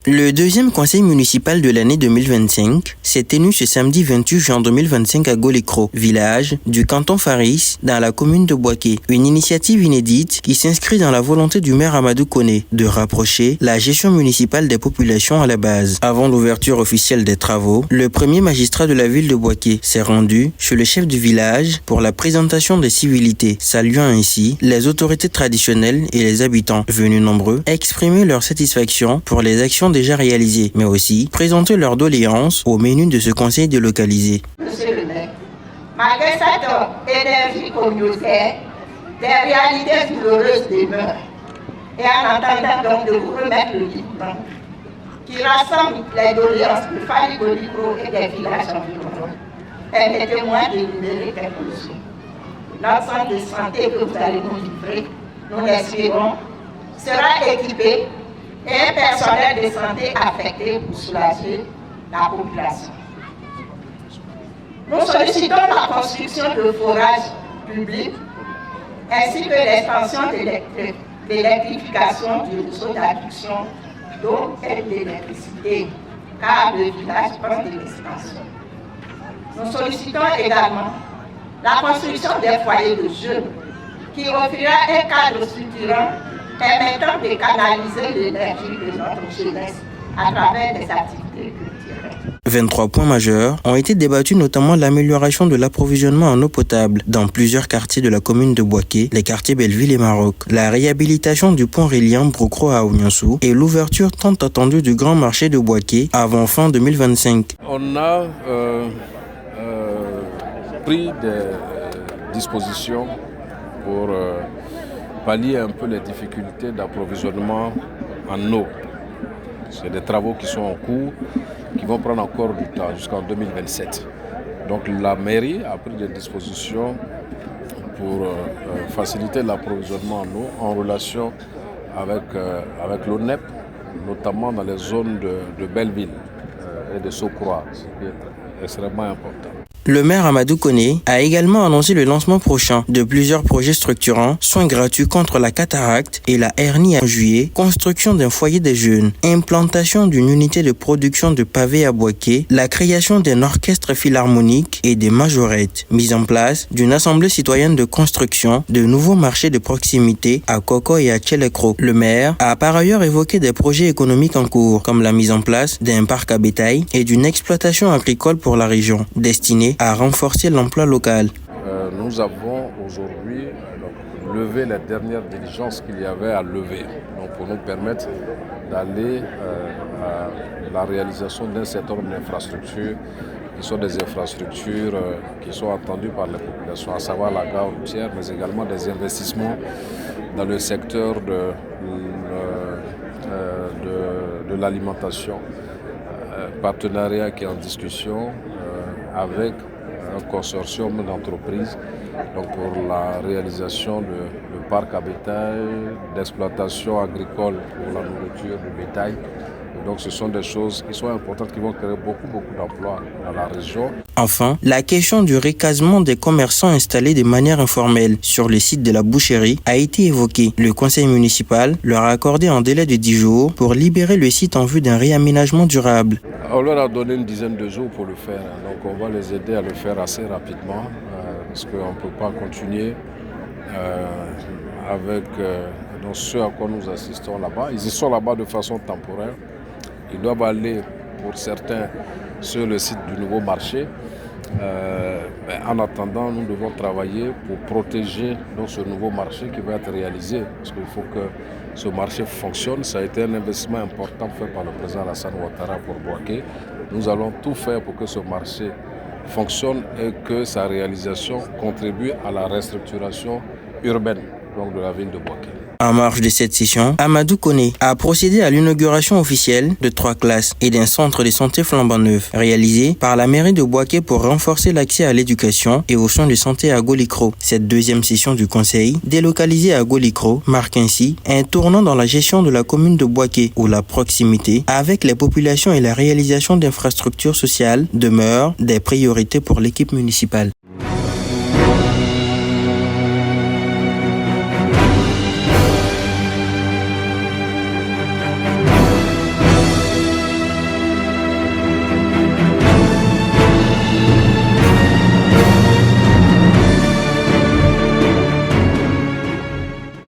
Le deuxième conseil municipal de l'année 2025 s'est tenu ce samedi 28 juin 2025 à Golikro, village du canton Faris, dans la commune de Boaké. Une initiative inédite qui s'inscrit dans la volonté du maire Amadou Koné de rapprocher la gestion municipale des populations à la base. Avant l'ouverture officielle des travaux, le premier magistrat de la ville de Boaké s'est rendu chez le chef du village pour la présentation des civilités, saluant ainsi les autorités traditionnelles et les habitants, venus nombreux, exprimer leur satisfaction pour les actions déjà réalisées, mais aussi présenter leurs doléances au menu de ce conseil délocalisé. Monsieur le maire, malgré cette énergie communautaire, des réalités douloureuses demeurent. Et en attendant donc de vous remettre le livre qui rassemble les doléances de Fali Golikro et des villages environnants, permettez-moi de libérer quelques choses. Notre centre de santé que vous allez nous livrer, nous l'espérons, sera équipé et un personnel de santé affecté pour soulager la population. Nous sollicitons la construction de forages publics ainsi que l'extension de l'électrification du réseau d'adduction d'eau et d'électricité, car le village prend de l'expansion. Nous sollicitons également la construction des foyers de jeunes qui offrira un cadre structurant permettant de canaliser l'énergie de notre jeunesse à travers des activités culturelles. 23 points majeurs ont été débattus, notamment l'amélioration de l'approvisionnement en eau potable dans plusieurs quartiers de la commune de Boaké, les quartiers Belleville et Maroc, la réhabilitation du pont reliant Brocro à Ouniansou et l'ouverture tant attendue du grand marché de Boaké avant fin 2025. On a pris des dispositions pour pallier un peu les difficultés d'approvisionnement en eau. C'est des travaux qui sont en cours, qui vont prendre encore du temps jusqu'en 2027. Donc la mairie a pris des dispositions pour faciliter l'approvisionnement en eau en relation avec l'ONEP, notamment dans les zones de Belleville et de Socroix, ce qui est extrêmement important. Le maire Amadou Koné a également annoncé le lancement prochain de plusieurs projets structurants, soins gratuits contre la cataracte et la hernie en juillet, construction d'un foyer des jeunes, implantation d'une unité de production de pavés à Boaké, la création d'un orchestre philharmonique et des majorettes, mise en place d'une assemblée citoyenne de construction, de nouveaux marchés de proximité à Koko et à Tchelekro. Le maire a par ailleurs évoqué des projets économiques en cours, comme la mise en place d'un parc à bétail et d'une exploitation agricole pour la région, destinée à renforcer l'emploi local. Nous avons aujourd'hui levé les dernières diligences qu'il y avait à lever, donc pour nous permettre d'aller à la réalisation d'un certain nombre d'infrastructures qui sont des infrastructures qui sont attendues par les populations, à savoir la gare routière, mais également des investissements dans le secteur de l'alimentation. Partenariat qui est en discussion avec un consortium d'entreprises donc pour la réalisation de parcs à bétail, d'exploitation agricole pour la nourriture du bétail. Donc ce sont des choses qui sont importantes, qui vont créer beaucoup d'emplois dans la région. Enfin, la question du recasement des commerçants installés de manière informelle sur le site de la boucherie a été évoquée. Le conseil municipal leur a accordé un délai de 10 jours pour libérer le site en vue d'un réaménagement durable. On leur a donné une dizaine de jours pour le faire, donc on va les aider à le faire assez rapidement parce qu'on ne peut pas continuer avec ce à quoi nous assistons là-bas. Ils y sont là-bas de façon temporaire. Ils doivent aller, pour certains, sur le site du nouveau marché. En attendant, nous devons travailler pour protéger ce nouveau marché qui va être réalisé. Parce qu'il faut que ce marché fonctionne. Ça a été un investissement important fait par le président Alassane Ouattara pour Boaké. Nous allons tout faire pour que ce marché fonctionne et que sa réalisation contribue à la restructuration urbaine de la ville de Boaké. En marge de cette session, Amadou Koné a procédé à l'inauguration officielle de 3 classes et d'un centre de santé flambant neuf, réalisé par la mairie de Boaké pour renforcer l'accès à l'éducation et aux soins de santé à Golikro. Cette deuxième session du conseil, délocalisée à Golikro, marque ainsi un tournant dans la gestion de la commune de Boaké, où la proximité avec les populations et la réalisation d'infrastructures sociales demeurent des priorités pour l'équipe municipale.